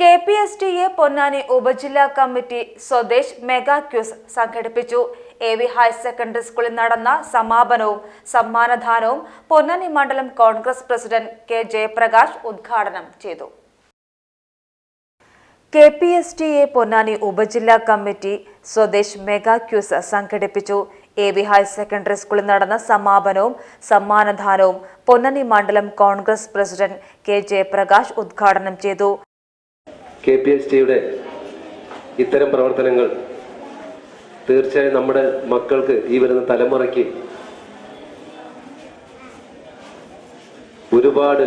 KPSTA Ponnani ഉപജില്ലാ committee Swadesh mega quiz സംഘടിപ്പിച്ചു. AV higher secondary സ്കൂളിൽ നടന്ന സമാപനവും സമ്മാനദാനവും പൊന്നാനി മണ്ഡലം കോൺഗ്രസ് പ്രസിഡന്റ് K ജയപ്രകാശ് ഉദ്ഘാടനം ചെയ്തു. KPSTA പൊന്നാനി ഉപജില്ലാ കമ്മിറ്റി സ്വദേശ് മെഗാ ക്യൂസ് സംഘടിപ്പിച്ചു. AV ഹയർ സെക്കൻഡറി സ്കൂളിൽ നടന്ന സമാപനവും സമ്മാനദാനവും പൊന്നാനി മണ്ഡലം കോൺഗ്രസ് പ്രസിഡന്റ് K ജയപ്രകാശ് ഉദ്ഘാടനം ചെയ്തു. KPSTയുടെ ഇത്തരം പ്രവർത്തനങ്ങൾ തീർച്ചയായും നമ്മുടെ മക്കൾക്ക്, ഈ വരുന്ന തലമുറയ്ക്ക് ഒരുപാട്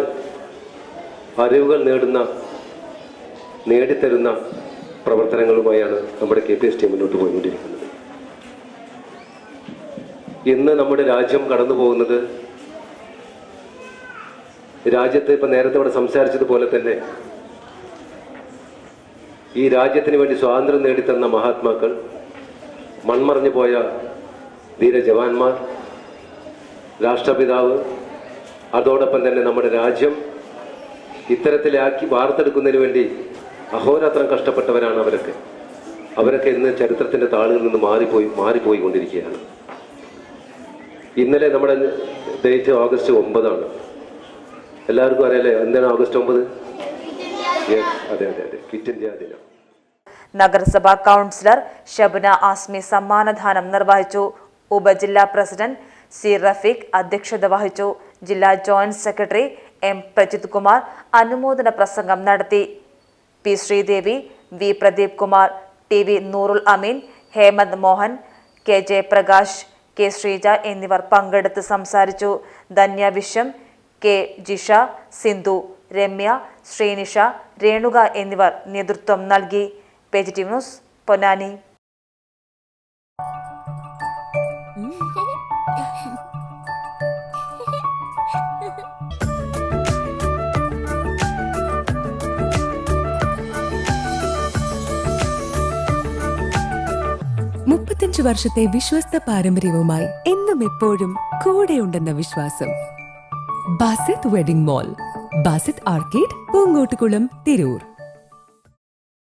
അറിവുകൾ നേടിത്തരുന്ന പ്രവർത്തനങ്ങളുമായാണ് നമ്മുടെ KPST മുന്നോട്ട് പോയിക്കൊണ്ടിരിക്കുന്നത്. ഇന്ന് നമ്മുടെ രാജ്യം കടന്നു പോകുന്നത്, രാജ്യത്ത് ഇപ്പം നേരത്തെ ഇവിടെ സംസാരിച്ചതുപോലെ തന്നെ ഈ രാജ്യത്തിന് വേണ്ടി സ്വാതന്ത്ര്യം നേടിത്തന്ന മഹാത്മാക്കൾ, മൺമറഞ്ഞു പോയ ധീര ജവാന്മാർ, രാഷ്ട്രപിതാവ്, അതോടൊപ്പം തന്നെ നമ്മുടെ രാജ്യം ഇത്തരത്തിലാക്കി വാർത്തെടുക്കുന്നതിന് വേണ്ടി അഹോരാത്രം കഷ്ടപ്പെട്ടവരാണ് അവരൊക്കെ ഇന്ന് ചരിത്രത്തിന്റെ താളുകളിൽ നിന്ന് മാറിപ്പോയിക്കൊണ്ടിരിക്കുകയാണ്. ഇന്നലെ നമ്മുടെ ഡേറ്റ് ഓഗസ്റ്റ് 9 എല്ലാവർക്കും അറിയാലേ എന്താണ് ഓഗസ്റ്റ് 9? അതെ, ക്വിറ്റ് ഇന്ത്യ ദിനം. നഗരസഭാ കൗൺസിലർ ഷബ്ന ആസ്മി സമ്മാനദാനം നിർവഹിച്ചു. ഉപജില്ലാ പ്രസിഡന്റ് C റഫീഖ് അധ്യക്ഷത വഹിച്ചു. ജില്ലാ joint secretary M Prajith Kumar അനുമോദന പ്രസംഗം നടത്തി. P Sridevi, V Pradeep Kumar, TV Noorul അമീൻ, ഹേമന്ത് മോഹൻ, K ജയപ്രകാശ്, K ശ്രീജ എന്നിവർ പങ്കെടുത്ത് സംസാരിച്ചു. ധന്യ വിശ്വം, K ജിഷ, സിന്ധു, രമ്യ, ശ്രീനിഷ, രേണുക എന്നിവർ നേതൃത്വം നൽകി. PGTV news Ponnani. വർഷത്തെ വിശ്വസ്ത പാരമ്പര്യവുമായി എന്നും എപ്പോഴും കൂടെയുണ്ടെന്ന വിശ്വാസം. Basith wedding mall, Basith arcade, Poonkottukulam, Tirur.